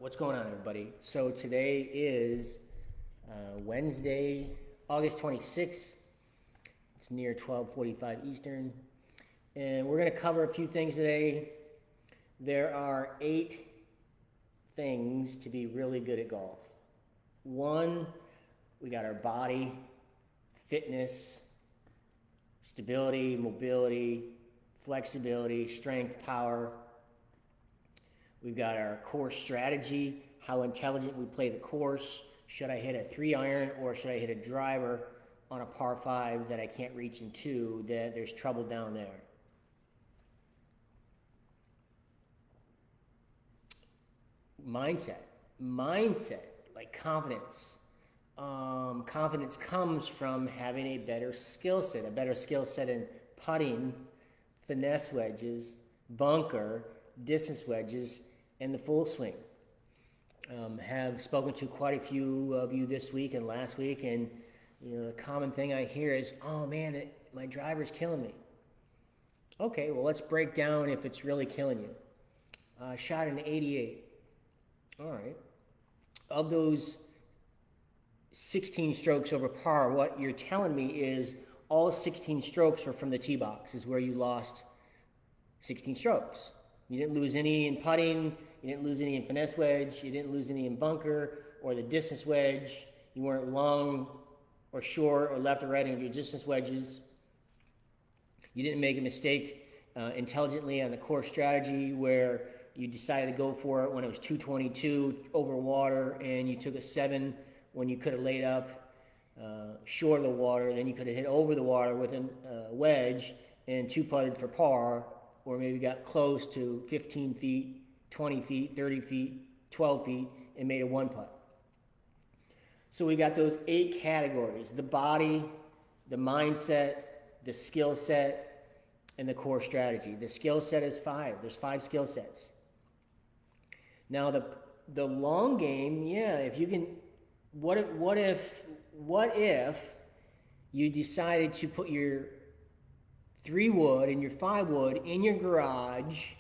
What's going on, everybody? So today is Wednesday, August 26th. It's near 12:45 Eastern, and we're going to cover a few things today. There are 8 things to be really good at golf. 1, we got our body, fitness, stability, mobility, flexibility, strength, power. We've got our course strategy, how intelligent we play the course. Should I hit a 3-iron or should I hit a driver on a par 5 that I can't reach in 2, that there's trouble down there? Mindset, like confidence. Confidence comes from having a better skill set in putting, finesse wedges, bunker, distance wedges, and the full swing. Have spoken to quite a few of you this week and last week, and the common thing I hear is, "Oh man, my driver's killing me." Okay, well let's break down if it's really killing you. Shot an 88. All right. Of those 16 strokes over par, what you're telling me is all 16 strokes were from the tee box, is where you lost 16 strokes. You didn't lose any in putting, you didn't lose any in finesse wedge, you didn't lose any in bunker or the distance wedge. You weren't long or short or left or right on your distance wedges. You didn't make a mistake intelligently on the course strategy where you decided to go for it when it was 222 over water and you took a 7 when you could have laid up short of the water. Then you could have hit over the water with a wedge and 2-putted for par, or maybe got close to 15 feet, 20 feet, 30 feet, 12 feet, and made a 1-putt. So we got those 8 categories: the body, the mindset, the skill set, and the core strategy. The skill set is 5. There's 5 skill sets. Now the long game, if you can, what if you decided to put your 3-wood and your 5-wood in your garage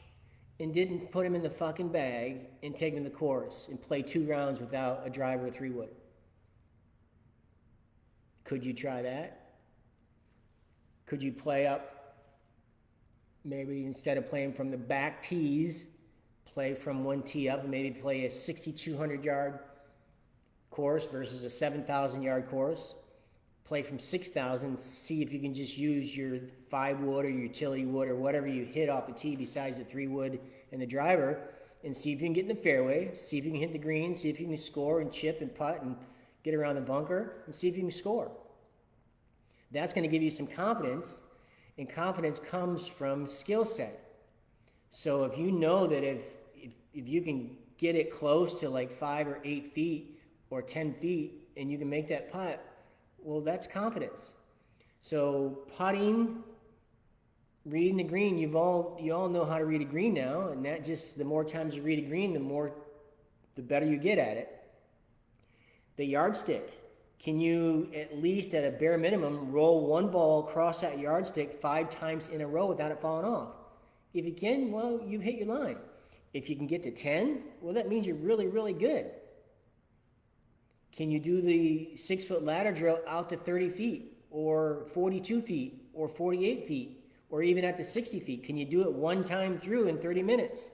and didn't put them in the fucking bag and take them to the course and play 2 rounds without a driver or 3-wood? Could you try that? Could you play up, maybe instead of playing from the back tees, play from 1 tee up and maybe play a 6,200 yard course versus a 7,000 yard course? Play from 6,000, see if you can just use your 5-wood or your utility wood or whatever you hit off the tee besides the 3-wood and the driver, and see if you can get in the fairway, see if you can hit the green, see if you can score and chip and putt and get around the bunker, and see if you can score. That's going to give you some confidence, and confidence comes from skill set. So if you know that if you can get it close to like 5 or 8 feet or 10 feet and you can make that putt, well, that's confidence. So putting, reading the green, you all know how to read a green now, and that just, the more times you read a green, the better you get at it. The yardstick, can you at least at a bare minimum roll 1 ball across that yardstick 5 times in a row without it falling off? If you can, well, you've hit your line. If you can get to 10, well, that means you're really, really good. Can you do the 6-foot ladder drill out to 30 feet or 42 feet or 48 feet or even at the 60 feet? Can you do it 1 time through in 30 minutes?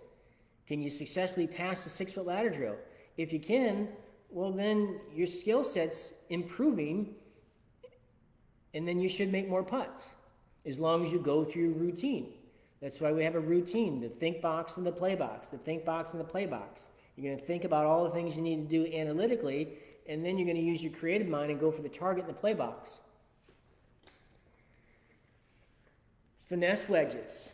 Can you successfully pass the 6-foot ladder drill? If you can, well, then your skill set's improving, and then you should make more putts as long as you go through your routine. That's why we have a routine: the think box and the play box, the think box and the play box. You're going to think about all the things you need to do analytically, and then you're going to use your creative mind and go for the target in the play box. Finesse wedges.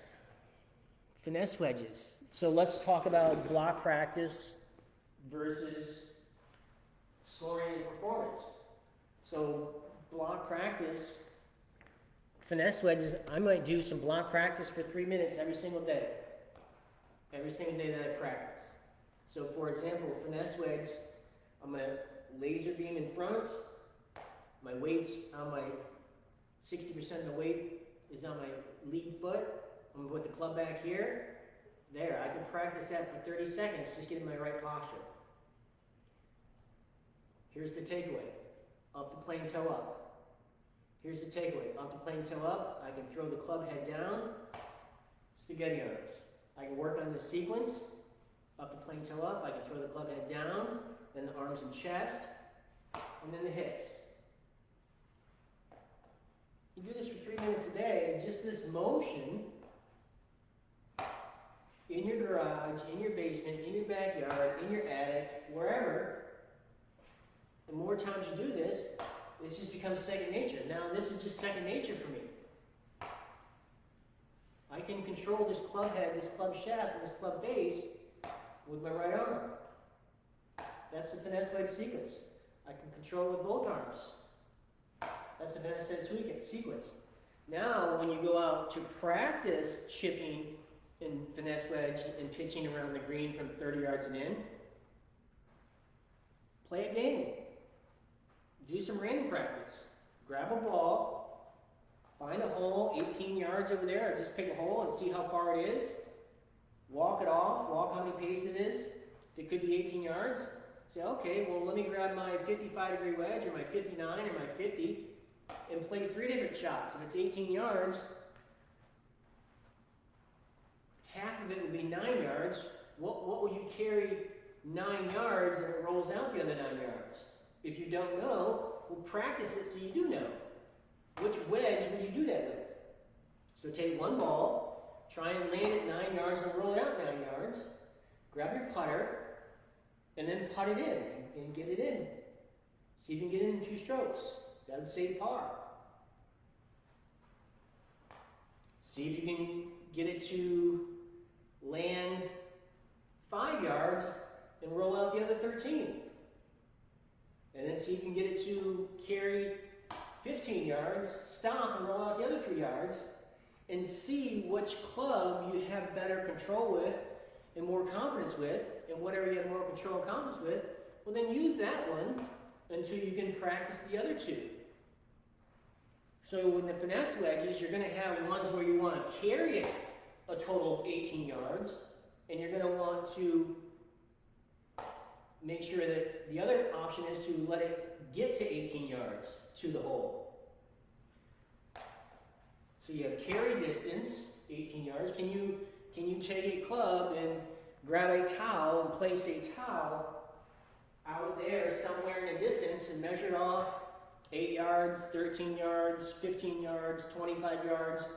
So let's talk about block practice versus scoring and performance. So block practice, finesse wedges, I might do some block practice for 3 minutes every single day. Every single day that I practice. So for example, finesse wedge, I'm going to laser beam in front. My weight's on my 60% of the weight is on my lead foot. I'm going to put the club back here. There, I can practice that for 30 seconds, just getting my right posture. Here's the takeaway. Up the plain toe up. Here's the takeaway. Up the plain toe up. I can throw the club head down. Spaghetti arms. I can work on the sequence. Up the plain toe up. I can throw the club head down. Then the arms and chest. And then the hips. You do this for 3 minutes a day, and just this motion in your garage, in your basement, in your backyard, in your attic, wherever, the more times you do this, it just becomes second nature. Now, this is just second nature for me. I can control this club head, this club shaft, and this club base with my right arm. That's the finesse wedge sequence. I can control it with both arms. That's the finesse wedge sequence. Now, when you go out to practice chipping and finesse wedge and pitching around the green from 30 yards and in, play a game. Do some random practice. Grab a ball, find a hole 18 yards over there, or just pick a hole and see how far it is. Walk it off, walk how many paces it is. It could be 18 yards. Say, okay, well, let me grab my 55-degree wedge, or my 59, or my 50, and play 3 different shots. If it's 18 yards, half of it would be 9 yards. What would you carry 9 yards and it rolls out the other 9 yards? If you don't know, well, practice it so you do know. Which wedge will you do that with? So take one ball, try and land it 9 yards and roll it out 9 yards. Grab your putter, and then putt it in and get it in. See if you can get it in 2 strokes. That would say par. See if you can get it to land 5 yards and roll out the other 13. And then see if you can get it to carry 15 yards, stop and roll out the other 3 yards, and see which club you have better control with and more confidence with, and whatever you have more control and confidence with, well then use that one until you can practice the other 2. So in the finesse wedges, you're going to have ones where you want to carry it a total of 18 yards, and you're going to want to make sure that the other option is to let it get to 18 yards to the hole. So you have carry distance, 18 yards. Can you take a club and grab a towel and place a towel out there somewhere in the distance and measure off 8 yards, 13 yards, 15 yards, 25 yards.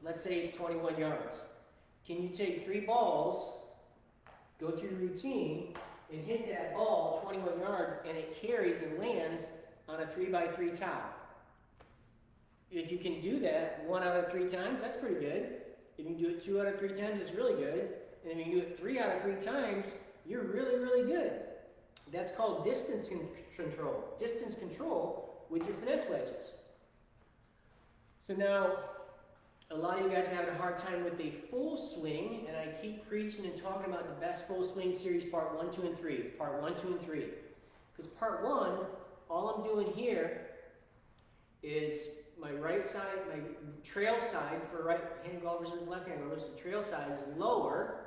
Let's say it's 21 yards. Can you take 3 balls, go through your routine, and hit that ball 21 yards, and it carries and lands on a 3x3 towel? If you can do that 1 out of 3 times, that's pretty good. If you can do it 2 out of 3 times, it's really good. And if you can do it 3 out of 3 times, you're really, really good. That's called distance control. Distance control with your finesse wedges. So now, a lot of you guys are having a hard time with a full swing, and I keep preaching and talking about the best full swing series, part 1, 2, and 3. Part 1, 2, and 3. Because part 1, all I'm doing here is my right side, my trail side for right-handed golfers and left-handed golfers, the trail side is lower,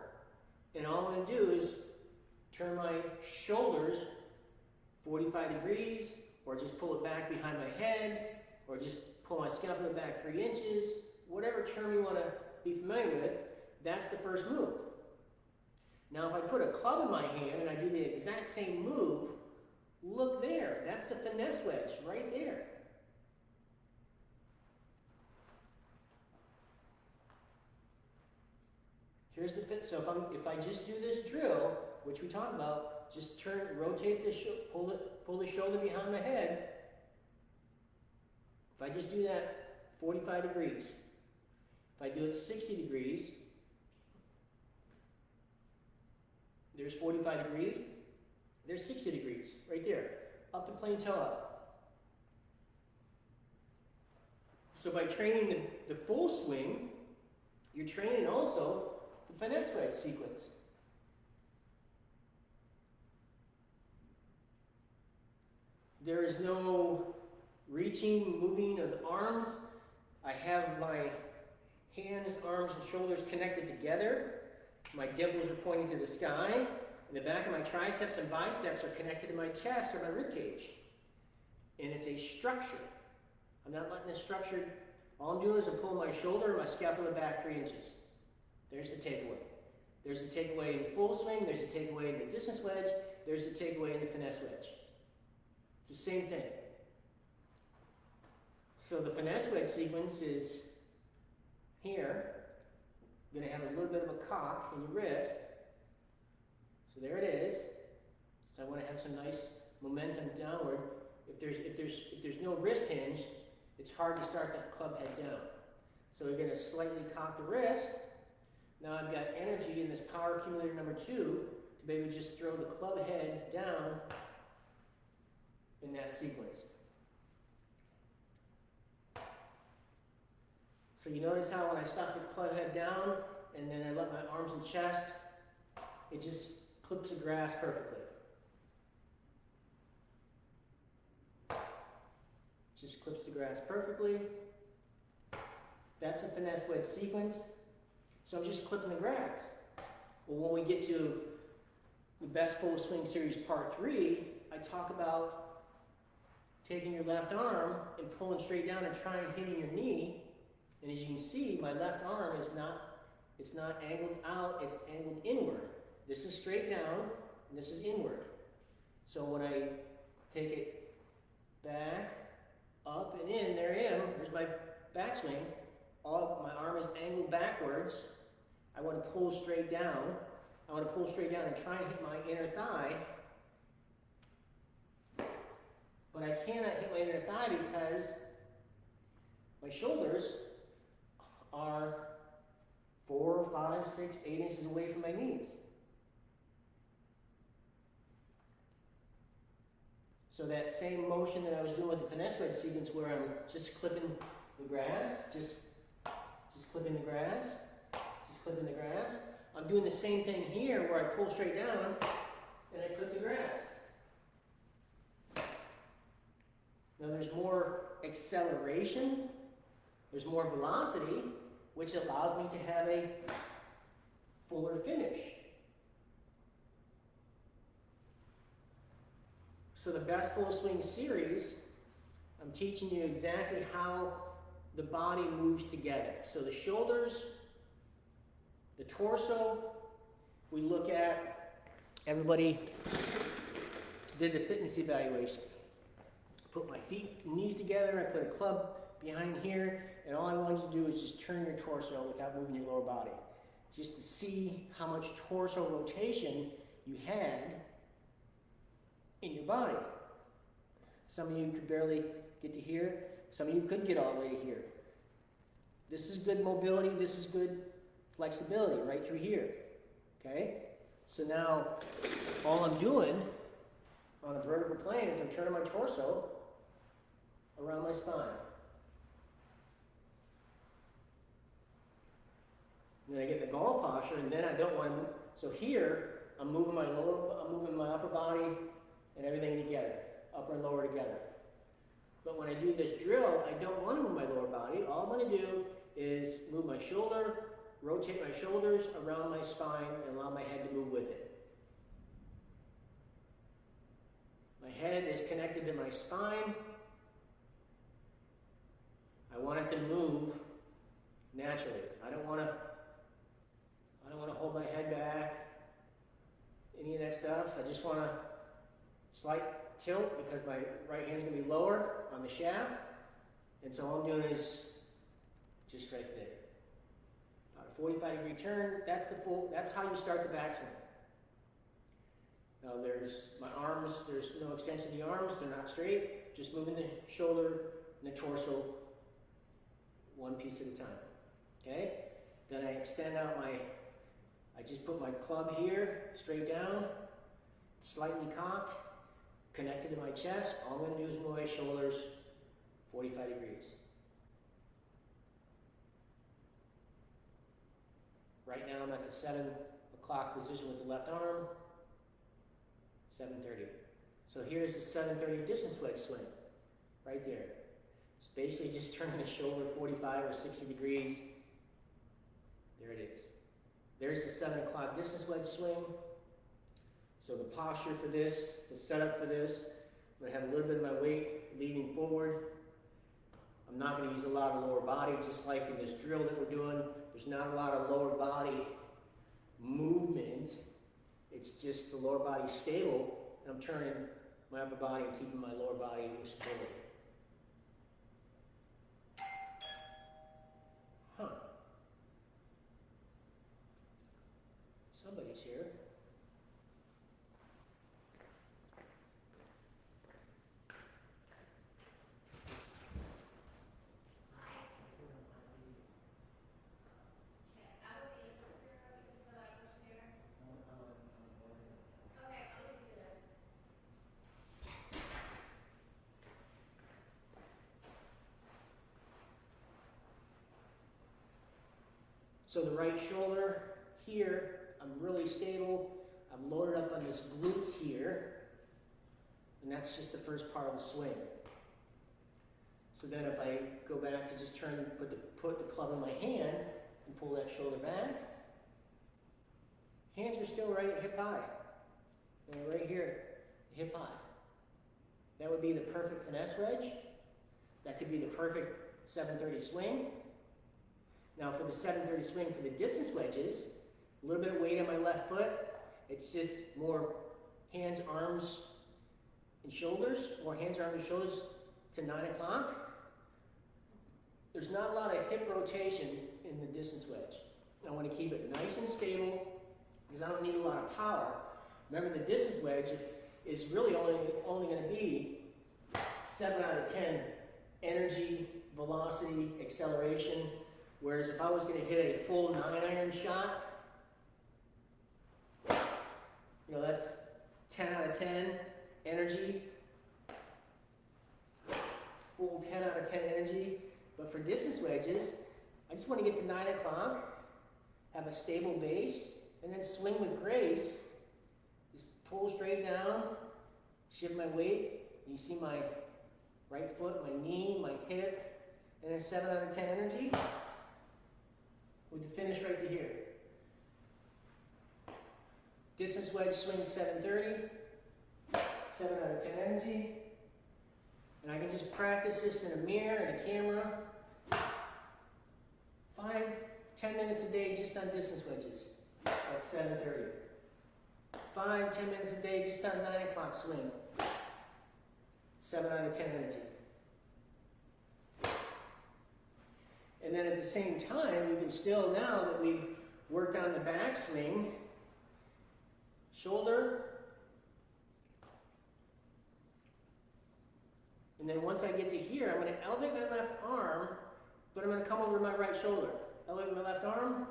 and all I'm going to do is turn my shoulders 45 degrees, or just pull it back behind my head, or just pull my scapula back 3 inches, whatever term you want to be familiar with, that's the first move. Now if I put a club in my hand and I do the exact same move, look there, that's the finesse wedge right there. Here's the fit. So if I just do this drill, which we talked about, just rotate the pull the shoulder behind my head. If I just do that 45 degrees, if I do it 60 degrees, there's 45 degrees, there's 60 degrees, right there, up the plain toe up. So by training the full swing, you're training also the finesse wedge sequence. There is no reaching, moving of the arms. I have my hands, arms, and shoulders connected together. My dimples are pointing to the sky, And the back of my triceps and biceps are connected to my chest or my rib cage. And it's a structure. I'm not letting this structure, all I'm doing is I'm pulling my shoulder and my scapula back 3 inches. There's the takeaway. There's the takeaway in full swing, there's the takeaway in the distance wedge, there's the takeaway in the finesse wedge. It's the same thing. So the finesse wedge sequence is here. You're going to have a little bit of a cock in your wrist. So there it is. So I want to have some nice momentum downward. If there's no wrist hinge, it's hard to start that club head down. So we're going to slightly cock the wrist. Now I've got energy in this power accumulator number 2 to maybe just throw the club head down in that sequence. So you notice how when I stop the club head down and then I let my arms and chest, it just clips the grass perfectly. Just clips the grass perfectly. That's a finesse wedge sequence. So I'm just clipping the grass. Well, when we get to the best full swing series part 3, I talk about taking your left arm and pulling straight down and trying hitting your knee. And as you can see, my left arm is it's not angled out, it's angled inward. This is straight down, and this is inward. So when I take it back, up, and in, there I am, there's my backswing. My arm is angled backwards. I want to pull straight down. I want to pull straight down and try and hit my inner thigh. But I cannot hit my inner thigh because my shoulders are 4, 5, 6, 8 inches away from my knees. So that same motion that I was doing with the finesse wedge sequence where I'm just clipping the grass, just clipping the grass, just clipping the grass. I'm doing the same thing here where I pull straight down and I clip the grass. Now there's more acceleration, there's more velocity, which allows me to have a fuller finish. So the best full swing series, I'm teaching you exactly how the body moves together. So the shoulders, the torso, we look at, everybody did the fitness evaluation. Put my feet, knees together, I put a club behind here, and all I wanted to do is just turn your torso without moving your lower body. Just to see how much torso rotation you had in your body. Some of you could barely get to here. Some of you could get all the way to here. This is good mobility. This is good flexibility right through here. Okay? So now all I'm doing on a vertical plane is I'm turning my torso around my spine. And then I get the gall posture, and then I don't want to move. So here, I'm moving my upper body and everything together, upper and lower together. But when I do this drill, I don't want to move my lower body. All I'm going to do is move my shoulder, rotate my shoulders around my spine, and allow my head to move with it. My head is connected to my spine. I want it to move naturally. I don't want to hold my head back, any of that stuff. I just want a slight tilt because my right hand's going to be lower on the shaft. And so all I'm doing is just right there. About a 45-degree turn. That's how you start the backswing. Now there's my arms, there's no extension of the arms, they're not straight. Just moving the shoulder and the torso one piece at a time. Okay? Then I extend out I just put my club here, straight down, slightly cocked, connected to my chest. All I'm going to do is move my shoulders 45 degrees. Right now I'm at the 7 o'clock position with the left arm, 7:30. So here's the 7:30 distance wedge swing, right there. It's basically just turning the shoulder 45 or 60 degrees. There it is. There's the 7 o'clock distance wedge swing. So the posture for this, the setup for this, I'm going to have a little bit of my weight leaning forward. I'm not going to use a lot of lower body, just like in this drill that we're doing. There's not a lot of lower body movement. It's just the lower body stable, and I'm turning my upper body and keeping my lower body in stability. Huh. Somebody's here. So the right shoulder here, I'm really stable. I'm loaded up on this glute here, and that's just the first part of the swing. So then if I go back to just turn, put the club in my hand and pull that shoulder back, hands are still right hip high. And right here, hip high. That would be the perfect finesse wedge. That could be the perfect 730 swing. Now for the 730 swing for the distance wedges, a little bit of weight on my left foot. It's just more hands, arms, and shoulders, more hands, arms, and shoulders to 9 o'clock. There's not a lot of hip rotation in the distance wedge. I want to keep it nice and stable because I don't need a lot of power. Remember, the distance wedge is really only going to be 7 out of 10 energy, velocity, acceleration. Whereas if I was going to hit a full 9-iron shot, you know, that's 10 out of 10 energy, full 10 out of 10 energy. But for distance wedges, I just want to get to 9 o'clock, have a stable base, and then swing with grace. Just pull straight down, shift my weight, and you see my right foot, my knee, my hip, and then 7 out of 10 energy. With the finish right to here. Distance wedge swing 730, 7 out of 10 energy. And I can just practice this in a mirror and a camera. 5-10 minutes a day just on distance wedges at 730. 5-10 minutes a day just on 9 o'clock swing. 7 out of 10 energy. And then at the same time, we can still, now that we've worked on the backswing, shoulder, and then once I get to here, I'm going to elevate my left arm, but I'm going to come over my right shoulder. Elevate my left arm.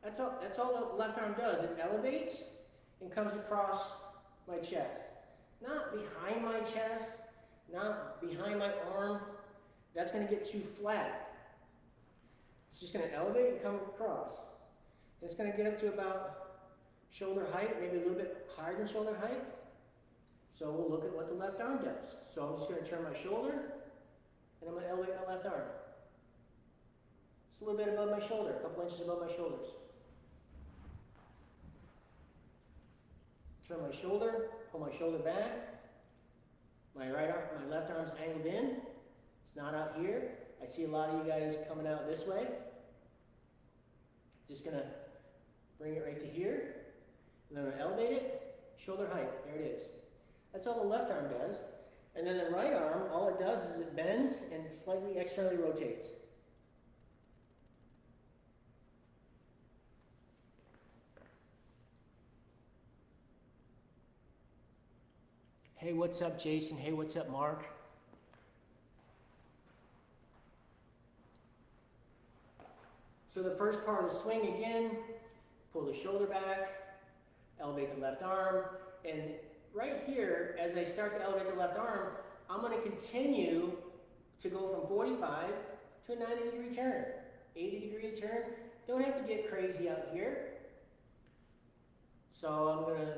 That's all the left arm does. It elevates and comes across my chest. Not behind my chest, not behind my arm. That's going to get too flat. It's just going to elevate and come across. And it's going to get up to about shoulder height, maybe a little bit higher than shoulder height. So we'll look at what the left arm does. So I'm just going to turn my shoulder, and I'm going to elevate my left arm. It's a little bit above my shoulder, a couple inches above my shoulders. Turn my shoulder, pull my shoulder back. My right arm, my left arm's angled in. It's not out here. I see a lot of you guys coming out this way. Just gonna bring it right to here. And then I'm gonna elevate it, shoulder height, there it is. That's all the left arm does. And then the right arm, all it does is it bends and it slightly externally rotates. Hey, what's up, Jason? Hey, what's up, Mark? So the first part of the swing again, pull the shoulder back, elevate the left arm, and right here, as I start to elevate the left arm, I'm going to continue to go from 45 to a 90-degree turn, 80-degree turn. Don't have to get crazy out here. So I'm going to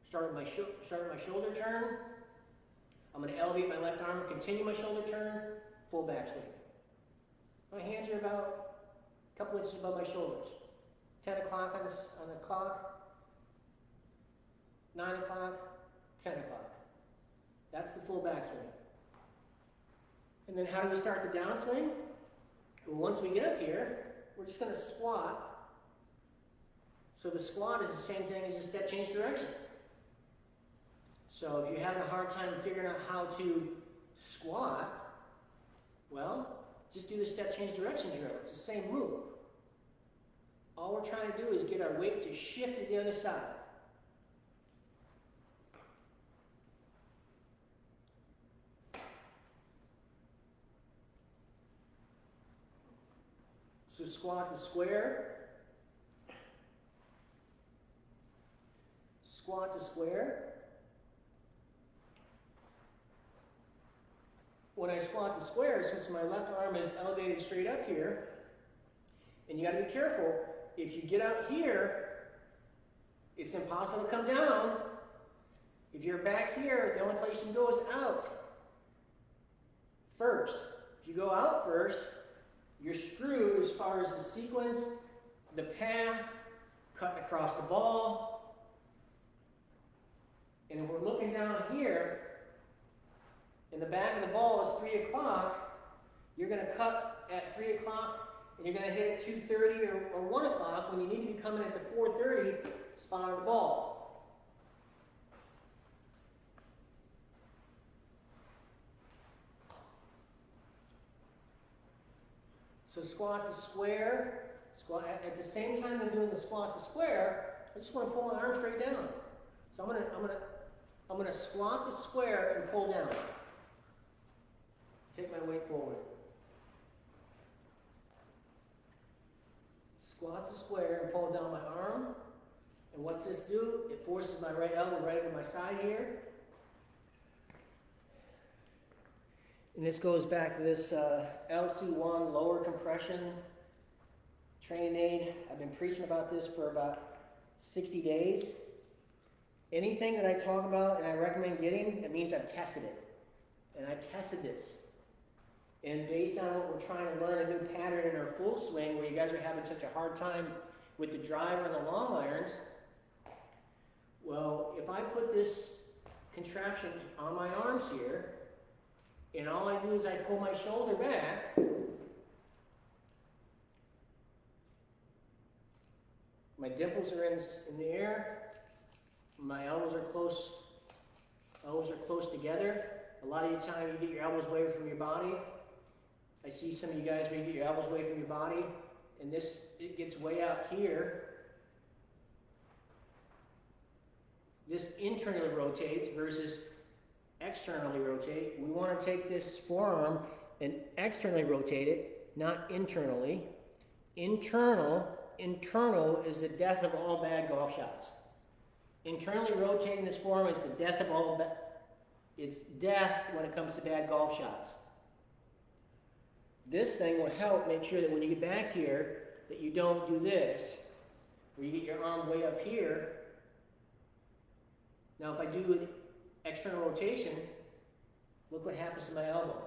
start with my shoulder turn. I'm going to elevate my left arm, continue my shoulder turn, full backswing. My hands are about a couple inches above my shoulders. 10 o'clock on the clock. 9 o'clock, 10 o'clock. That's the full backswing. And then how do we start the downswing? Well, once we get up here, we're just going to squat. So the squat is the same thing as a step change direction. So if you're having a hard time figuring out how to squat, well, just do the step change direction drill. It's the same move. All we're trying to do is get our weight to shift to the other side. So squat to square. Squat to square. When I squat to square, since my left arm is elevated straight up here, and you got to be careful, if you get out here, it's impossible to come down. If you're back here, the only place you can go is out first. If you go out first, you're screwed as far as the sequence, the path, cutting across the ball. And if we're looking down here, and the back of the ball is 3 o'clock, you're going to cut at 3 o'clock, and you're going to hit at 2:30 or 1 o'clock when you need to be coming at the 4:30 spot of the ball. So squat to square. Squat at the same time I'm doing the squat to square, I just want to pull my arm straight down. So I'm gonna squat to square and pull down. Take my weight forward. Squat to square and pull down my arm. And what's this do? It forces my right elbow right into my side here. And this goes back to this LC1 lower compression training aid. I've been preaching about this for about 60 days. Anything that I talk about and I recommend getting, it means I've tested it. And I tested this. And based on what we're trying to learn, a new pattern in our full swing, where you guys are having such a hard time with the driver and the long irons, well, if I put this contraption on my arms here, and all I do is I pull my shoulder back, my dimples are in the air, my elbows are close together. A lot of the time you get your elbows away from your body. I see some of you guys where you get your elbows away from your body, and it gets way out here. This internally rotates versus externally rotate. We want to take this forearm and externally rotate it, not internally. Internal is the death of all bad golf shots. Internally rotating this forearm is the death of all it's death when it comes to bad golf shots. This thing will help make sure that when you get back here, that you don't do this, where you get your arm way up here. Now if I do an external rotation, look what happens to my elbow.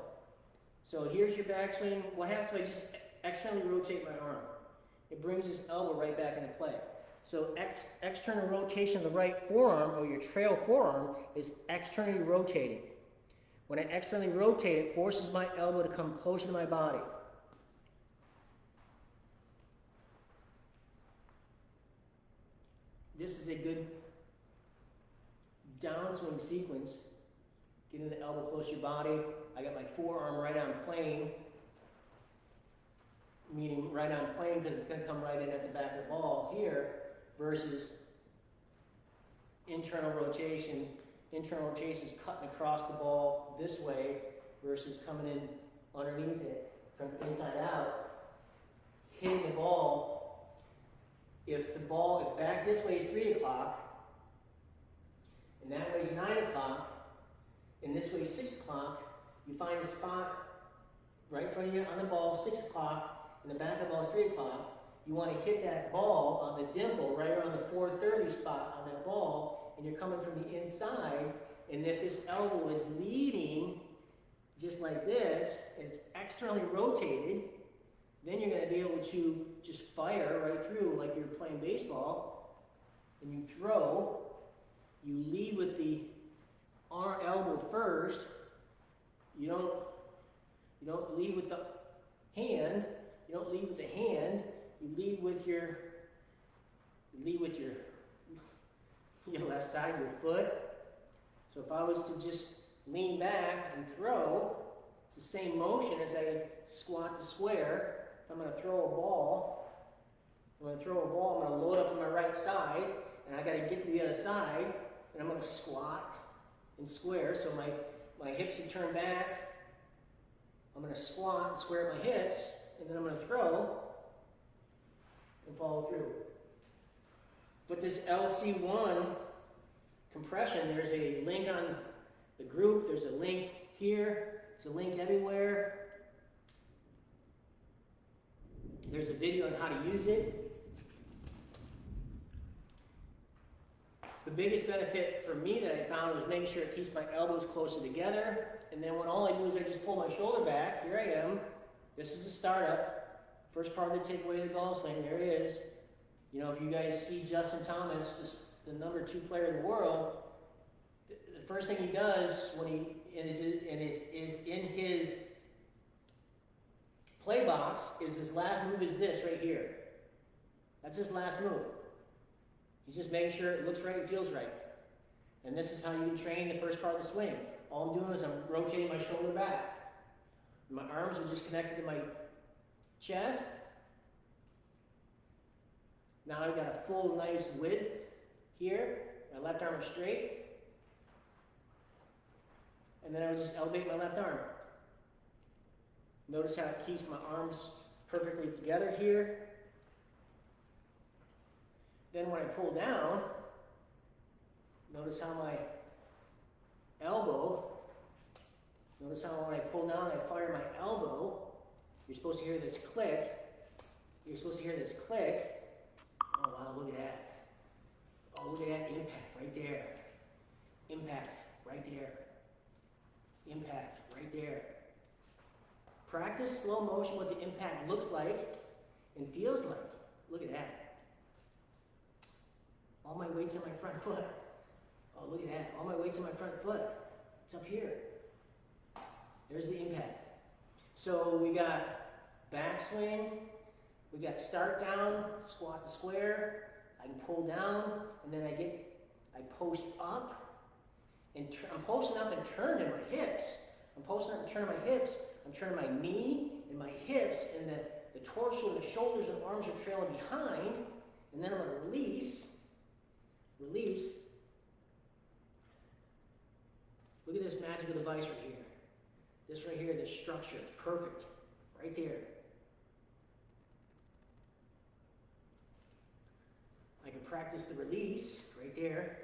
So here's your backswing. What happens if I just externally rotate my arm? It brings this elbow right back into play. So external rotation of the right forearm, or your trail forearm, is externally rotating. When I externally rotate, it forces my elbow to come closer to my body. This is a good downswing sequence. Getting the elbow close to your body. I got my forearm right on plane, meaning right on plane because it's going to come right in at the back of the ball here, versus internal rotation. Internal rotation is cutting across the ball this way versus coming in underneath it from inside out, hitting the ball. If the ball back this way is 3 o'clock, and that way is 9 o'clock, and this way is 6 o'clock, you find a spot right in front of you on the ball, 6 o'clock, and the back of the ball is 3 o'clock. You want to hit that ball on the dimple right around the 4:30 spot on that ball, and you're coming from the inside, and if this elbow is leading just like this, and it's externally rotated, then you're going to be able to just fire right through like you're playing baseball, and you throw, you lead with the elbow first. You don't lead with the hand. You don't lead with the hand. You lead with your left side of your foot. So if I was to just lean back and throw, it's the same motion as I squat to square. If I'm going to throw a ball, I'm going to load up on my right side, and I got to get to the other side, and I'm going to squat and square. So my hips should turn back. I'm going to squat and square my hips, and then I'm going to throw and follow through. But this LC1 compression, there's a link on the group, there's a link here, there's a link everywhere. There's a video on how to use it. The biggest benefit for me that I found was making sure it keeps my elbows closer together. And then when all I do is I just pull my shoulder back, here I am. This is the startup. First part of the takeaway of the golf swing, there it is. You know, if you guys see Justin Thomas, the number 2 player in the world, the first thing he does when he is in his play box is his last move is this right here. That's his last move. He's just making sure it looks right and feels right. And this is how you can train the first part of the swing. All I'm doing is I'm rotating my shoulder back. My arms are just connected to my chest. Now I've got a full nice width here. My left arm is straight. And then I would just elevate my left arm. Notice how it keeps my arms perfectly together here. Then when I pull down, notice how my elbow, notice how when I pull down, I fire my elbow. You're supposed to hear this click. You're supposed to hear this click. Oh wow, look at that. Oh, look at that impact right there. Impact right there. Impact right there. Practice slow motion what the impact looks like and feels like. Look at that. All my weight's on my front foot. Oh, look at that. All my weight's on my front foot. It's up here. There's the impact. So we got backswing. We got start down, squat to square. I can pull down, and then I post up, and I'm posting up and turning my hips. I'm posting up and turning my hips. I'm turning my knee and my hips, and the torso and the shoulders and arms are trailing behind, and then I'm going to release. Look at this magical device right here. This right here, this structure, it's perfect. Right there. I can practice the release right there.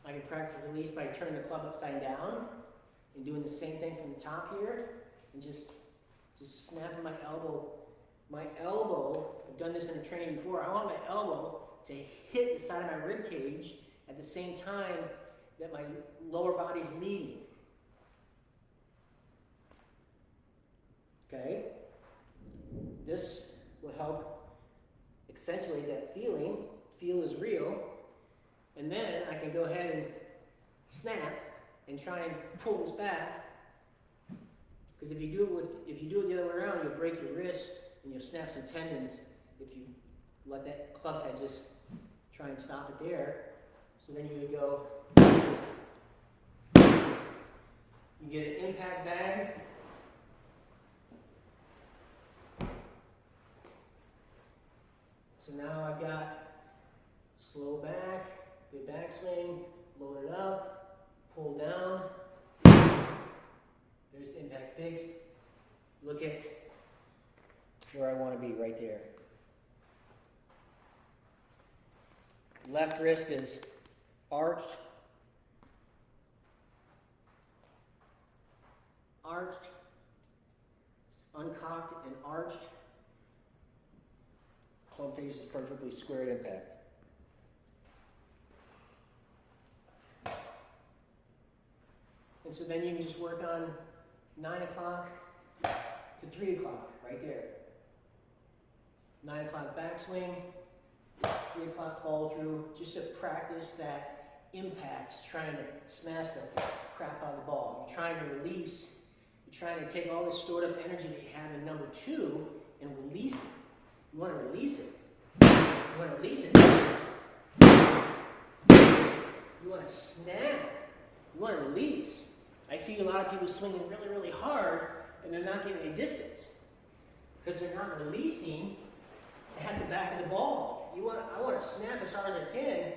I can practice the release by turning the club upside down and doing the same thing from the top here, and just snapping my elbow. My elbow, I've done this in the training before, I want my elbow to hit the side of my rib cage at the same time that my lower body's leading. Okay? This will help accentuate that feeling. Feel is real. And then I can go ahead and snap and try and pull this back. Because if you do it the other way around, you'll break your wrist and you'll snap some tendons if you let that club head just try and stop it there. So then you would go, you get an impact bag. So now I've got slow back, good backswing, load it up, pull down. There's the impact fixed. Look at where I want to be right there. Left wrist is arched, uncocked and arched. Club face is perfectly squared impact. And so then you can just work on 9 o'clock to 3 o'clock, right there. 9 o'clock backswing, 3 o'clock follow through, just to practice that impact, trying to smash the crap out of the ball. You're trying to release, you're trying to take all this stored up energy that you have in number 2 and release it. You want to release it. You want to release it. You want to snap. You want to release. I see a lot of people swinging really, really hard and they're not getting any distance because they're not releasing at the back of the ball. I want to snap as hard as I can.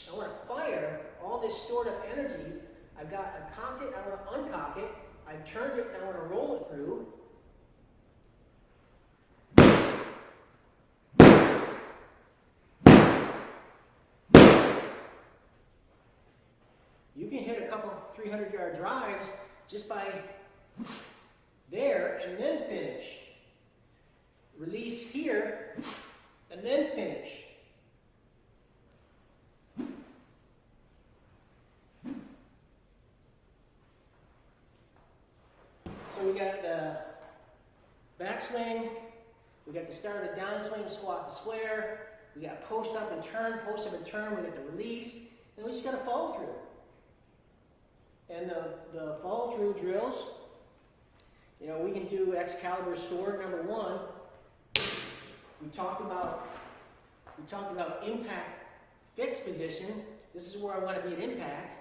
I want to fire all this stored up energy. I cocked it, I want to uncock it. I've turned it, and I want to roll it through. You can hit a couple 300-yard drives just by there and then finish. Release here and then finish. So we got the backswing, we got the start of the downswing, squat the square, we got post up and turn, we got the release, and we just got to follow through. And the follow through drills, you know, we can do Excalibur sword number 1. We talked about impact fixed position. This is where I want to be at impact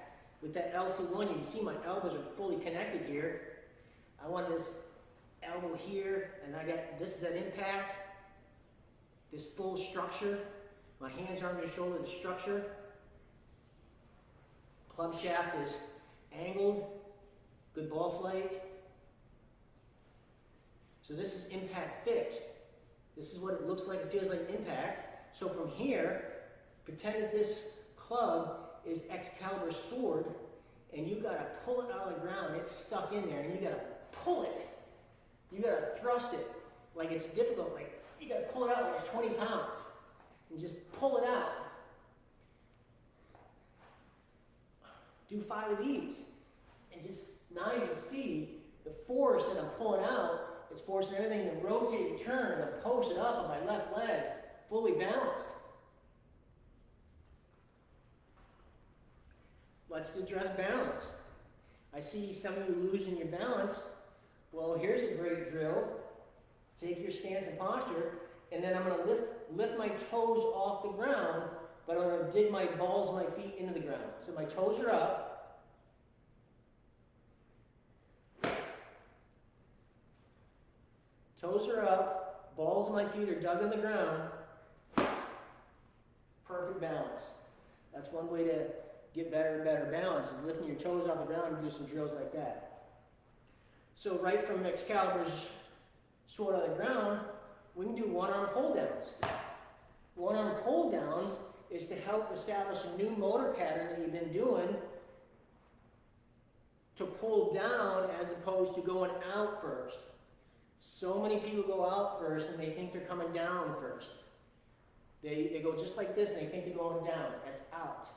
with that LC1. You can see my elbows are fully connected here. I want this elbow here, and this is at impact. This full structure. My hands are on your shoulder, the structure. Club shaft is angled, good ball flight. So this is impact fixed. This is what it looks like, it feels like impact. So from here, pretend that this club is Excalibur sword, and you gotta pull it out of the ground. It's stuck in there, and you gotta pull it. You gotta thrust it like it's difficult. Like you gotta pull it out like it's 20 pounds, and just pull it out. Do 5 of these, and just now you can see the force that I'm pulling out. It's forcing everything to rotate and turn, and I post it up on my left leg, fully balanced. Let's address balance. I see some of you losing your balance. Well, here's a great drill. Take your stance and posture, and then I'm going to lift my toes off the ground, but I'm going to dig my balls of my feet into the ground. So my toes are up. Toes are up, balls of my feet are dug in the ground. Perfect balance. That's one way to get better and better balance, is lifting your toes off the ground and do some drills like that. So right from Excalibur's sword on the ground, we can do one-arm pull downs. One-arm pull downs is to help establish a new motor pattern that you've been doing to pull down as opposed to going out first. So many people go out first and they think they're coming down first. They go just like this and they think they're going down. That's out.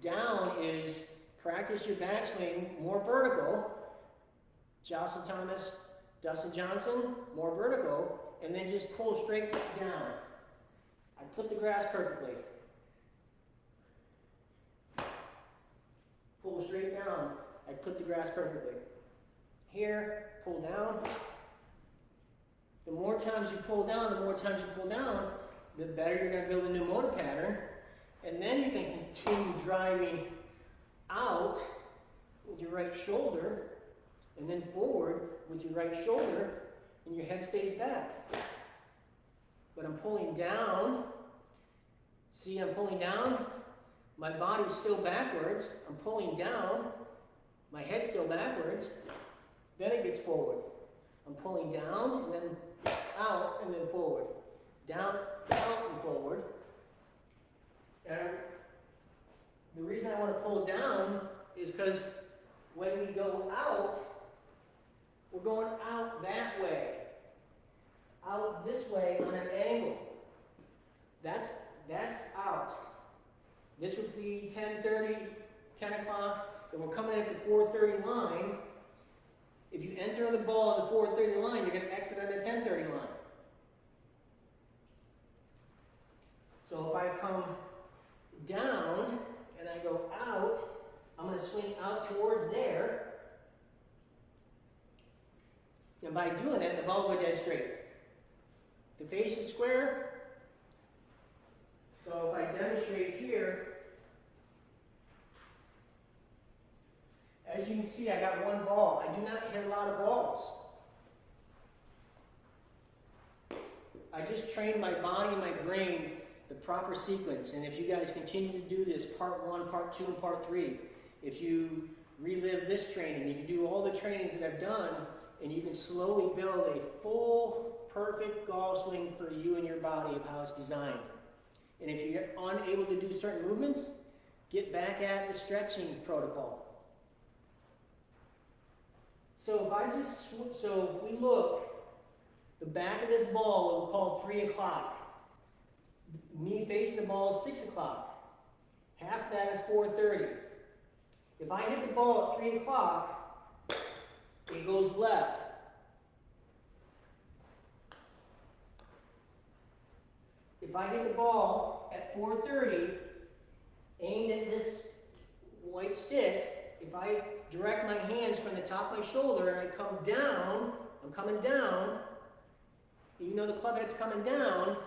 Down is practice your backswing more vertical. Jocelyn Thomas, Dustin Johnson, more vertical, and then just pull straight down. I clip the grass perfectly. Pull straight down. I clip the grass perfectly. Here, pull down. The more times you pull down, the better you're going to build a new motor pattern. And then you can continue driving out with your right shoulder, and then forward with your right shoulder, and your head stays back. But I'm pulling down. See, I'm pulling down. My body's still backwards. I'm pulling down. My head's still backwards. Then it gets forward. I'm pulling down, and then out, and then forward. Down, out, and forward. And the reason I want to pull down is because when we go out, we're going out that way. Out this way on an angle. That's out. This would be 10:30, 10 o'clock. and we're coming at the 430 line, if you enter the ball at the 430 line, you're going to exit at the 1030 line. So if I come down and I go out, I'm going to swing out towards there. And by doing that, the ball will go dead straight. The face is square. So if I demonstrate here, as you can see, I got one ball. I do not hit a lot of balls. I just trained my body and my brain the proper sequence. And if you guys continue to do this, part 1, part 2, and part 3, if you relive this training, if you do all the trainings that I've done, and you can slowly build a full, perfect golf swing for you and your body of how it's designed. And if you're unable to do certain movements, get back at the stretching protocol. So if we look, the back of this ball, we'll call 3 o'clock. Me facing the ball is 6 o'clock. Half of that is 4:30. If I hit the ball at 3 o'clock, it goes left. If I hit the ball at 4:30, aimed at this white stick, if I direct my hands from the top of my shoulder and I come down, I'm coming down, even though the club head's coming down,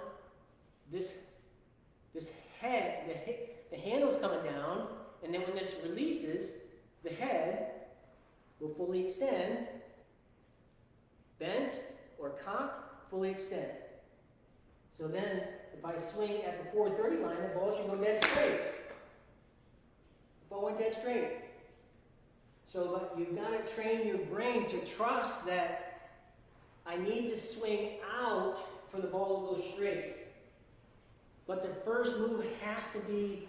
this head, the handle's coming down, and then when this releases, the head will fully extend, bent or cocked, fully extend. So then, if I swing at the 430 line, the ball should go dead straight. The ball went dead straight. So but you've got to train your brain to trust that I need to swing out for the ball to go straight. But the first move has to be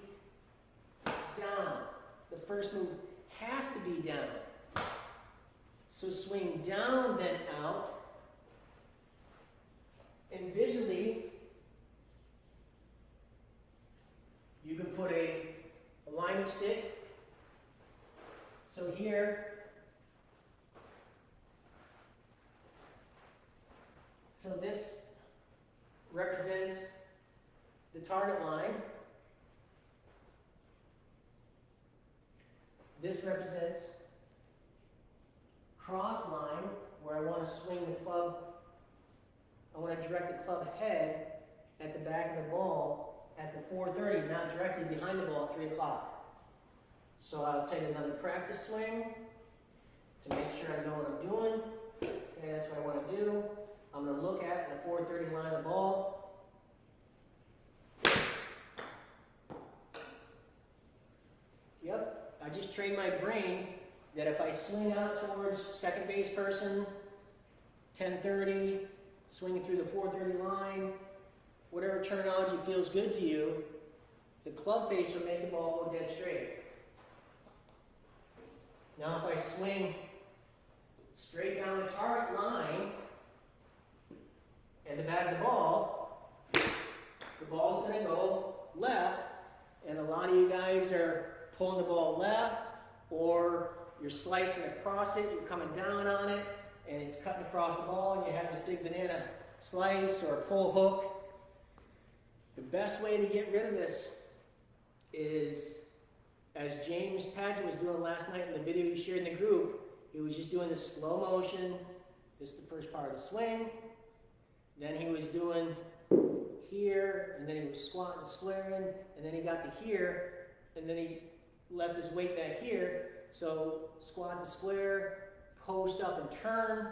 down. The first move has to be down. So swing down, then out. And visually, you can put a alignment stick. So here, so this represents the target line. This represents cross line, where I want to swing the club. I want to direct the club head at the back of the ball at the 430, not directly behind the ball at 3 o'clock. So I'll take another practice swing to make sure I know what I'm doing. Okay, that's what I want to do. I'm going to look at the 430 line of the ball. Yep, I just trained my brain that if I swing out towards second base person, 1030, swinging through the 430 line, whatever terminology feels good to you, the club face will make the ball go dead straight. Now if I swing straight down the target line and the back of the ball's going to go left, and a lot of you guys are pulling the ball left, or you're slicing across it, you're coming down on it, and it's cutting across the ball, and you have this big banana slice or pull hook. The best way to get rid of this is, as James Padgett was doing last night in the video he shared in the group, he was just doing this slow motion. This is the first part of the swing. Then he was doing here, and then he was squatting and squaring, and then he got to here, and then he left his weight back here. So squat to square, post up and turn,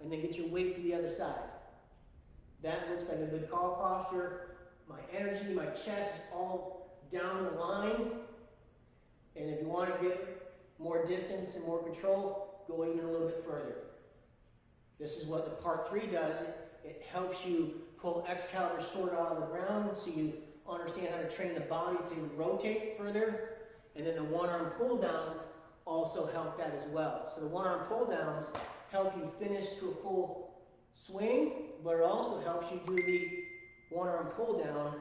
and then get your weight to the other side. That looks like a good call posture. My energy, my chest is all down the line. And if you want to get more distance and more control, go even a little bit further. This is what the part 3 does. It helps you pull Excalibur sword out of the ground so you understand how to train the body to rotate further. And then the one-arm pull-downs also help that as well. So the one-arm pull-downs help you finish to a full swing, but it also helps you do the one-arm pull-down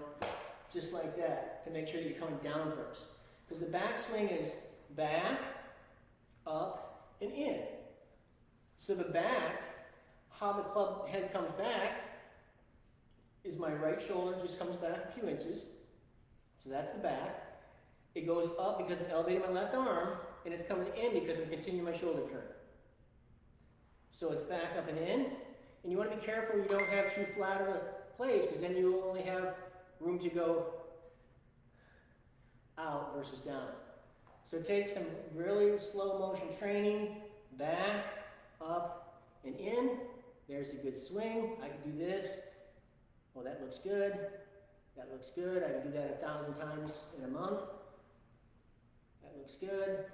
just like that to make sure that you're coming down first. Because the backswing is back, up, and in. So the back, how the club head comes back, is my right shoulder just comes back a few inches. So that's the back. It goes up because I'm elevating my left arm, and it's coming in because I'm continuing my shoulder turn. So it's back up and in, and you want to be careful you don't have too flat of a place, because then you only have room to go out versus down. So take some really slow motion training, back, up, and in. There's a good swing. I can do this. Well, that looks good. That looks good. I can do that 1,000 times in a month. That looks good.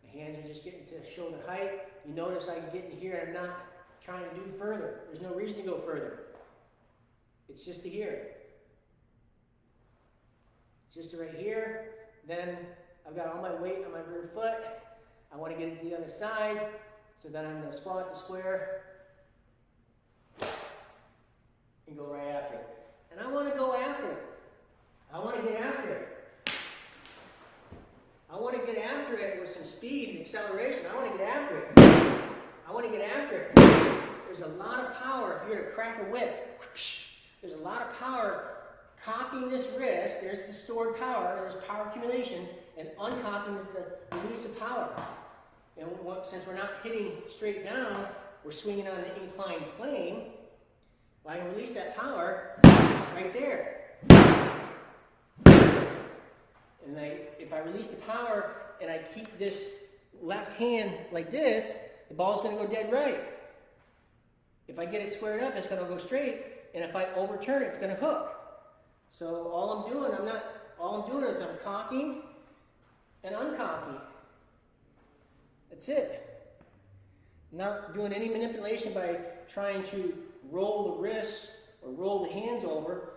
My hands are just getting to shoulder height. You notice I can get in here and I'm not trying to do further. There's no reason to go further. It's just to here. It's just to right here. Then I've got all my weight on my rear foot. I want to get it to the other side. So then I'm going to squat the square and go right after it. And I want to go after it. I want to get after it. I want to get after it with some speed and acceleration. I want to get after it. I want to get after it. There's a lot of power if you're going to crack a whip. There's a lot of power cocking this wrist. There's the stored power. There's power accumulation. And uncocking is the release of power. And since we're not hitting straight down, we're swinging on an inclined plane. Well, I can release that power right there. And if I release the power and I keep this left hand like this, the ball's going to go dead right. If I get it squared up, it's going to go straight. And if I overturn it, it's going to hook. So all I'm doing is I'm cocking and uncocking. That's it. I'm not doing any manipulation by trying to roll the wrists or roll the hands over.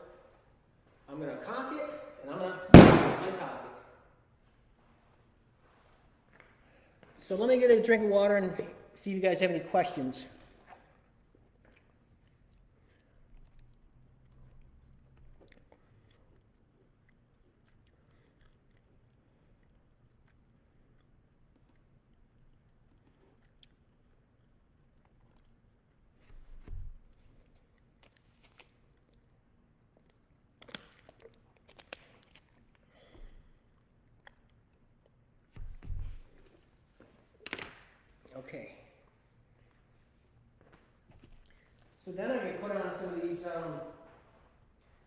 I'm going to cock it and I'm going to uncock it. So let me get a drink of water and see if you guys have any questions. Okay. So then I can put on some of these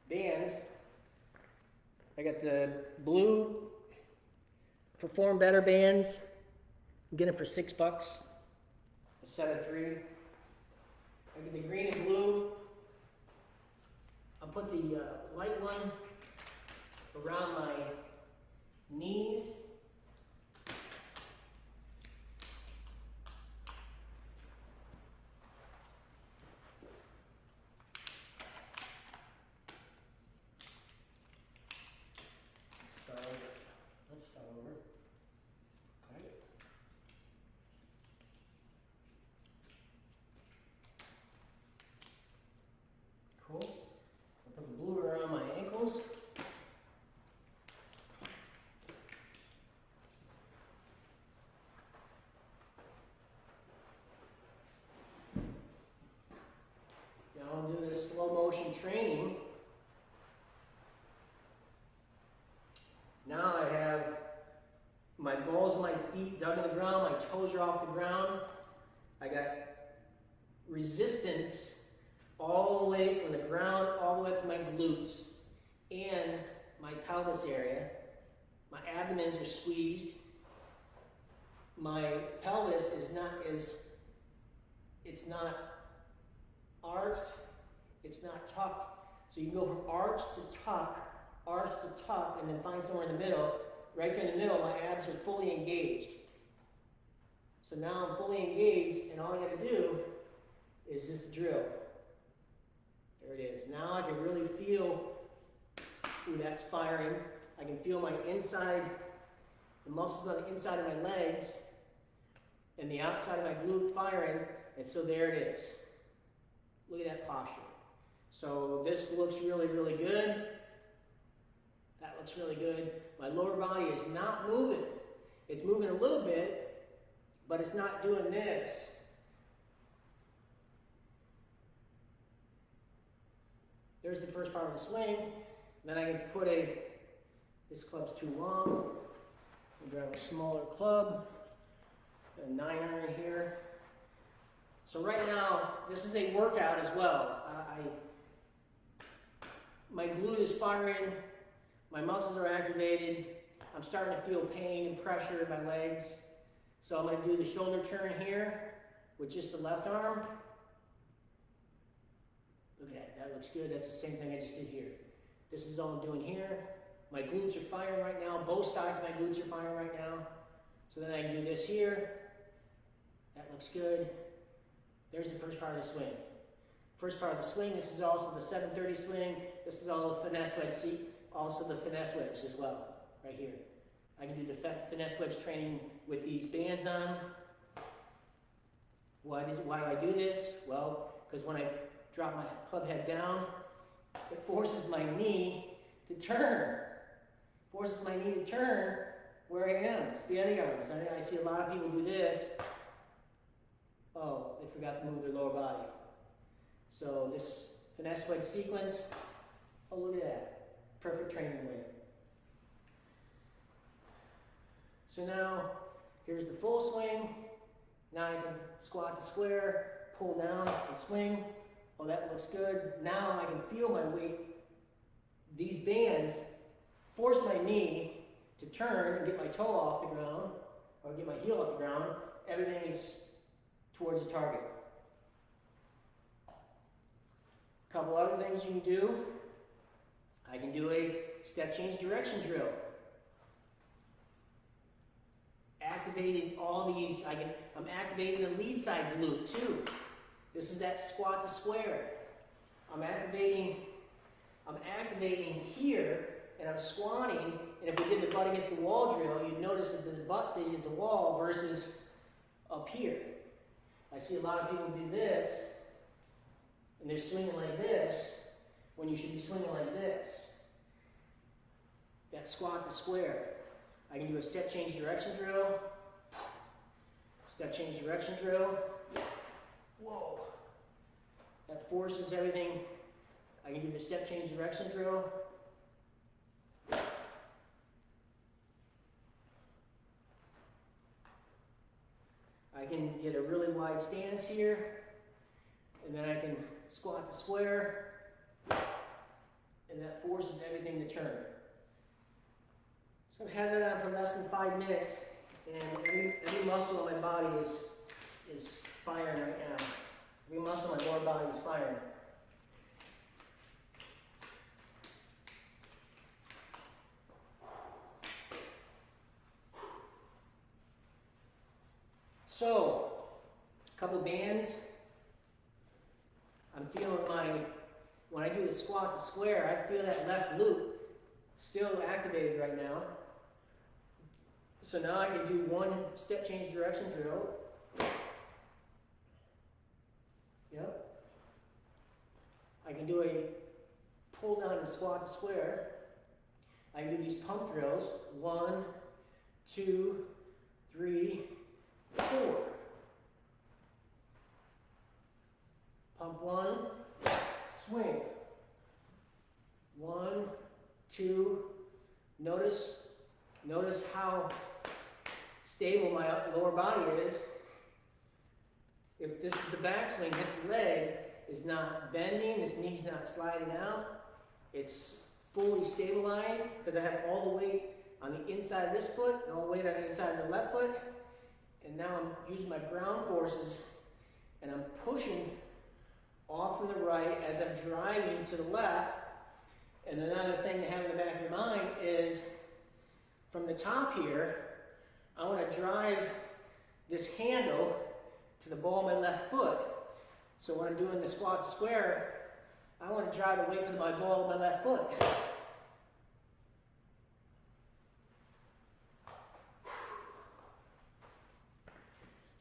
bands. I got the blue Perform Better bands. I'm getting them for $6, a set of 3. I get the green and blue. I'll put the light one around my knees. Cool. I'll put the blue around my ankles. Now I'll do this slow motion training. Now I have my balls of my feet dug in the ground, my toes are off the ground. I got resistance all the way from the ground, all the way up to my glutes and my pelvis area. My abdomens are squeezed. My pelvis is not arched, it's not tucked. So you can go from arch to tuck, and then find somewhere in the middle. Right there in the middle, my abs are fully engaged. So now I'm fully engaged, and all I got to do is this drill. There it is. Now I can really feel, ooh, that's firing. I can feel my inside, the muscles on the inside of my legs and the outside of my glute firing, and so there it is. Look at that posture. So this looks really, really good. That looks really good. My lower body is not moving. It's moving a little bit, but it's not doing this. There's the first part of the swing. Then I can put this club's too long. I'll grab a smaller club, a 9-iron here. So right now, this is a workout as well. My glute is firing, my muscles are activated, I'm starting to feel pain and pressure in my legs. So I'm going to do the shoulder turn here with just the left arm. Look at that, that looks good. That's the same thing I just did here. This is all I'm doing here. My glutes are firing right now. Both sides of my glutes are firing right now. So then I can do this here. That looks good. There's the first part of the swing. First part of the swing, this is also the 730 swing. This is all the finesse wedge seat, also the finesse wedge as well, right here. I can do the finesse wedge training with these bands on. Why do I do this? Well, because when I drop my club head down, it forces my knee to turn. Forces my knee to turn where I am. It's the other arms. I see a lot of people do this. Oh, they forgot to move their lower body. So this finesse wedge sequence, oh look at that. Perfect training weight. So now, here's the full swing. Now I can squat to square, pull down and swing. Oh, that looks good. Now I can feel my weight. These bands force my knee to turn and get my toe off the ground, or get my heel off the ground. Everything is towards the target. A couple other things you can do. I can do a step change direction drill. Activating all these, I'm activating the lead side glute too. This is that squat to square. I'm activating here, and I'm squatting, and if we did the butt against the wall drill, you'd notice that the butt stays against the wall versus up here. I see a lot of people do this, and they're swinging like this, when you should be swinging like this. That squat to square. I can do a step change direction drill. Step change direction drill. Whoa. That forces everything. I can do the step change direction drill. I can get a really wide stance here, and then I can squat to square, and that forces everything to turn. So I've had that on for less than 5 minutes, and every muscle in my body is firing right now. Every muscle in my lower body is firing. So, a couple bands. I'm feeling when I do the squat to square, I feel that left glute still activated right now. So now I can do one step change direction drill. Yep. I can do a pull down and squat to square. I can do these pump drills. 1, 2, 3, 4. Pump 1, swing. 1, 2. Notice how stable my lower body is. If this is the backswing, this leg is not bending, this knee's not sliding out. It's fully stabilized because I have all the weight on the inside of this foot and all the weight on the inside of the left foot. And now I'm using my ground forces and I'm pushing off from the right as I'm driving to the left. And another thing to have in the back of your mind is from the top here, I want to drive this handle to the ball of my left foot. So when I'm doing the squat to square, I want to drive the weight to my ball of my left foot.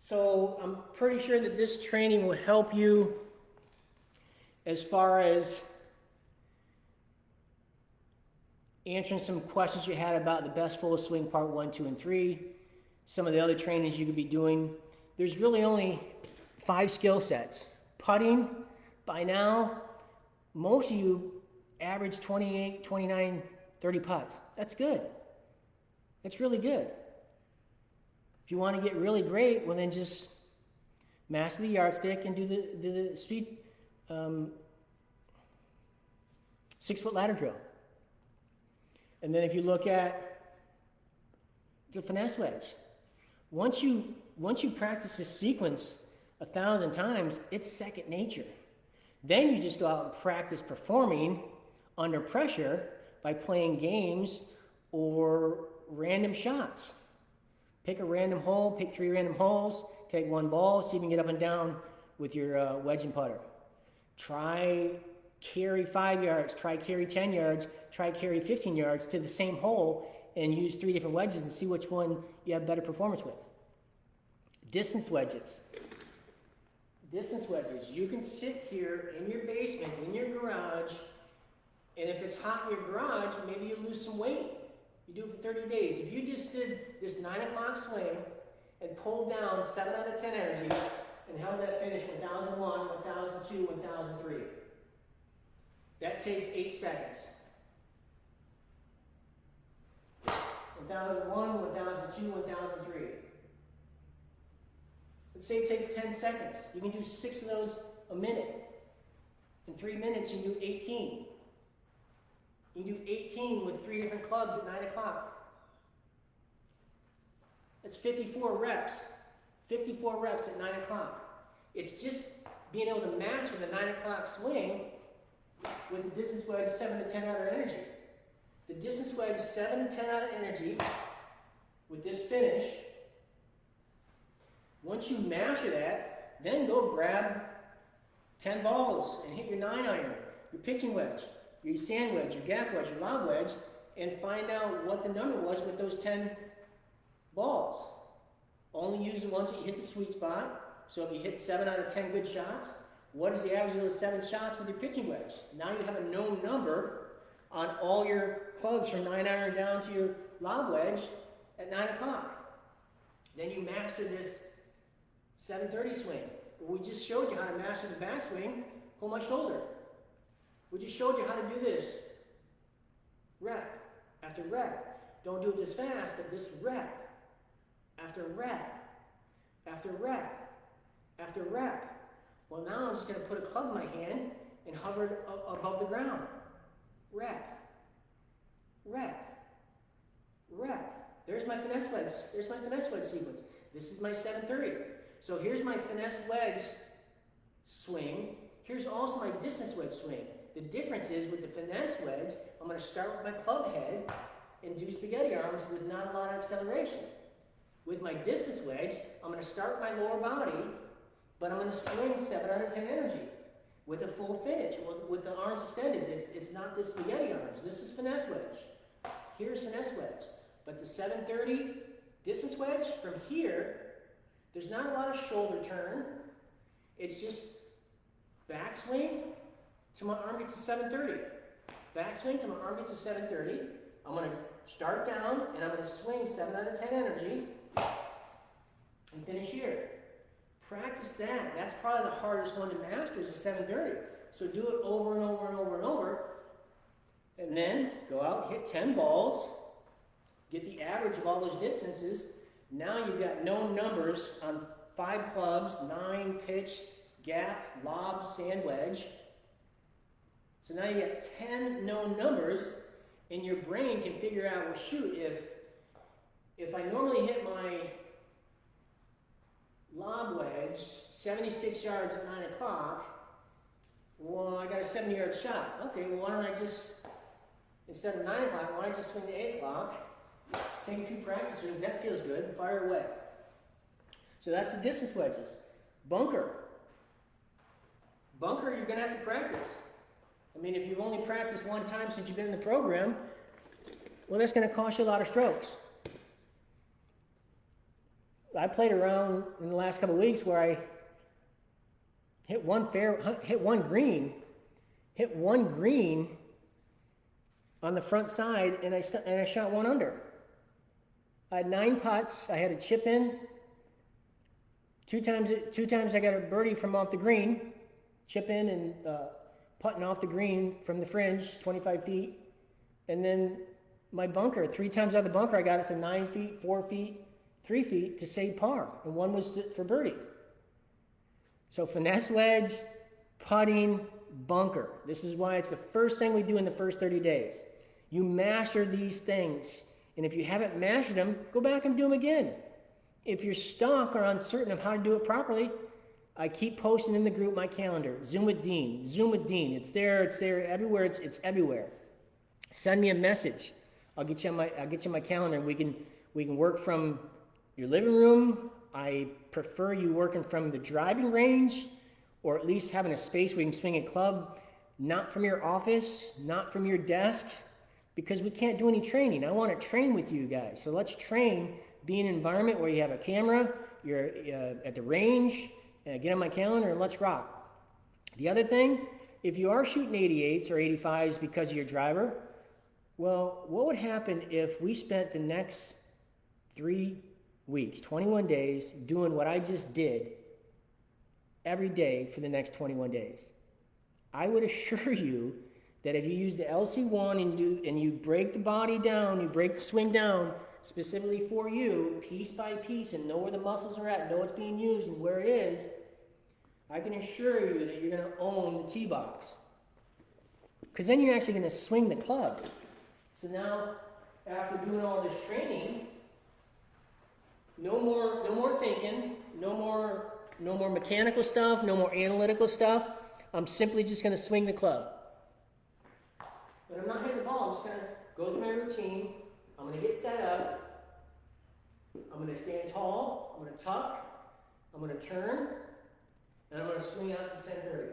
So I'm pretty sure that this training will help you as far as answering some questions you had about the best full swing part 1, 2, and 3. some of the other trainings you could be doing. There's really only 5 skill sets. Putting, by now, most of you average 28, 29, 30 putts. That's good. That's really good. If you want to get really great, well then just master the yardstick and do the speed 6-foot ladder drill. And then if you look at the finesse wedge, once you practice this sequence 1,000 times, it's second nature. Then you just go out and practice performing under pressure by playing games or random shots. Pick a random hole, pick 3 random holes, take 1 ball, see if you can get up and down with your wedge and putter. Try carry 5 yards, try carry 10 yards, try carry 15 yards to the same hole and use 3 different wedges and see which one you have better performance with. Distance wedges. Distance wedges. You can sit here in your basement, in your garage, and if it's hot in your garage, maybe you lose some weight. You do it for 30 days. If you just did this 9 o'clock swing and pulled down 7 out of 10 energy and held that finish 1001, 1002, 1003, that takes 8 seconds. 1001, 1002, 1003. Let's say it takes 10 seconds. You can do 6 of those a minute. In 3 minutes, you can do 18. You can do 18 with 3 different clubs at 9 o'clock. That's 54 reps. 54 reps at 9 o'clock. It's just being able to master the 9 o'clock swing with the distance wedge 7 to 10 out of energy. The distance wedge 7 to 10 out of energy with this finish. Once you master that, then go grab 10 balls and hit your 9-iron, your pitching wedge, your sand wedge, your gap wedge, your lob wedge, and find out what the number was with those 10 balls. Only use the ones that you hit the sweet spot. So if you hit 7 out of 10 good shots, what is the average of those 7 shots with your pitching wedge? Now you have a known number on all your clubs from 9-iron down to your lob wedge at 9 o'clock. Then you master this 7:30 swing. We just showed you how to master the backswing. Pull my shoulder. We just showed you how to do this. Rep after rep. Don't do it this fast, but this rep after rep after rep after rep. Well, now I'm just going to put a club in my hand and hover it above the ground. Rep. Rep. Rep. There's my finesse wedge. There's my finesse wedge sequence. This is my 7:30. So here's my finesse wedge swing. Here's also my distance wedge swing. The difference is with the finesse wedge, I'm going to start with my club head and do spaghetti arms with not a lot of acceleration. With my distance wedge, I'm going to start with my lower body, but I'm going to swing 7 out of 10 energy with a full finish, with the arms extended. It's not the spaghetti arms. This is finesse wedge. Here's finesse wedge. But the 7:30 distance wedge, from here, there's not a lot of shoulder turn. It's just backswing till my arm gets to 7:30. Backswing till my arm gets to 7:30. I'm going to start down and I'm going to swing 7 out of 10 energy and finish here. Practice that. That's probably the hardest one to master is the 7:30. So do it over and over and over and over. And then go out, hit 10 balls, get the average of all those distances. Now you've got known numbers on 5 clubs, 9 pitch, gap, lob, sand wedge. So now you got 10 known numbers, and your brain can figure out, well, shoot, if I normally hit my lob wedge 76 yards at 9 o'clock, well, I got a 70-yard shot. Okay, well, why don't I just, instead of 9 o'clock, why don't I just swing to 8 o'clock? Take a few practice swings, that feels good, fire away. So that's the distance wedges. Bunker. Bunker, you're going to have to practice. I mean, if you've only practiced 1 time since you've been in the program, well, that's going to cost you a lot of strokes. I played around in the last couple of weeks where I hit one green on the front side, and I shot 1 under. I had 9 putts. I had a chip in. Two times I got a birdie from off the green, chip in and putting off the green from the fringe, 25 feet. And then my bunker, 3 times out of the bunker, I got it from 9 feet, 4 feet, 3 feet to save par. And one was for birdie. So finesse wedge, putting, bunker. This is why it's the first thing we do in the first 30 days. You master these things. And if you haven't mastered them, go back and do them again. If you're stuck or uncertain of how to do it properly, I keep posting in the group my calendar. Zoom with Dean. Zoom with Dean. It's there everywhere. It's everywhere. Send me a message. I'll get you on my calendar. We can work from your living room. I prefer you working from the driving range, or at least having a space where you can swing a club, not from your office, not from your desk, because we can't do any training. I want to train with you guys. So let's train. Be in an environment where you have a camera, you're at the range, get on my calendar and let's rock. The other thing, if you are shooting 88s or 85s because of your driver, well, what would happen if we spent the next 3 weeks, 21 days, doing what I just did every day for the next 21 days? I would assure you that if you use the LC1 and you break the body down, you break the swing down, specifically for you, piece by piece, and know where the muscles are at, know what's being used and where it is, I can assure you that you're going to own the tee box. Because then you're actually going to swing the club. So now, after doing all this training, no more thinking, no more mechanical stuff, no more analytical stuff. I'm simply just going to swing the club. But I'm not hitting the ball. I'm just going to go through my routine. I'm going to get set up. I'm going to stand tall. I'm going to tuck. I'm going to turn. And I'm going to swing out to 10:30.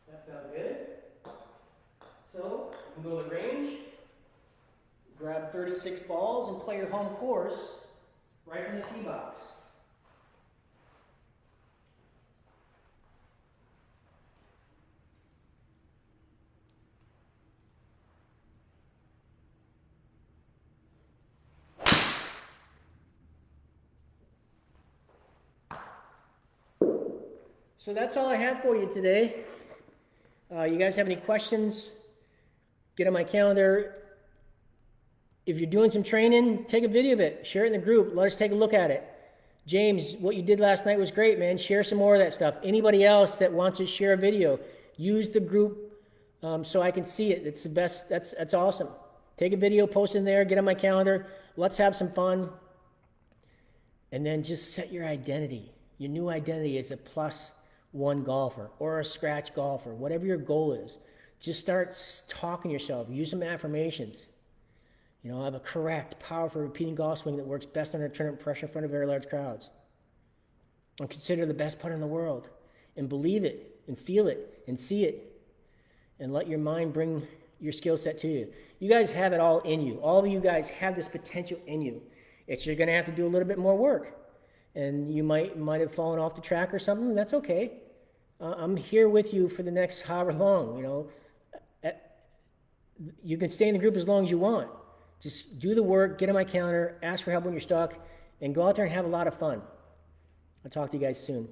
That felt good. So, you can go to the range, grab 36 balls, and play your home course right from the tee box. So that's all I have for you today. You guys have any questions? Get on my calendar. If you're doing some training, take a video of it. Share it in the group. Let us take a look at it. James, what you did last night was great, man. Share some more of that stuff. Anybody else that wants to share a video, use the group so I can see it. It's the best. That's awesome. Take a video, post in there, get on my calendar. Let's have some fun. And then just set your identity. Your new identity is a +1 golfer or a scratch golfer, whatever your goal is. Just start talking to yourself. Use some affirmations. You know, I have a correct, powerful, repeating golf swing that works best under tournament pressure in front of very large crowds. I'm considered the best putter in the world. And believe it, and feel it, and see it. And let your mind bring your skill set to you. You guys have it all in you. All of you guys have this potential in you. It's you're going to have to do a little bit more work. And you might have fallen off the track or something. That's okay. I'm here with you for the next however long, you know. You can stay in the group as long as you want. Just do the work, get on my calendar, ask for help when you're stuck, and go out there and have a lot of fun. I'll talk to you guys soon.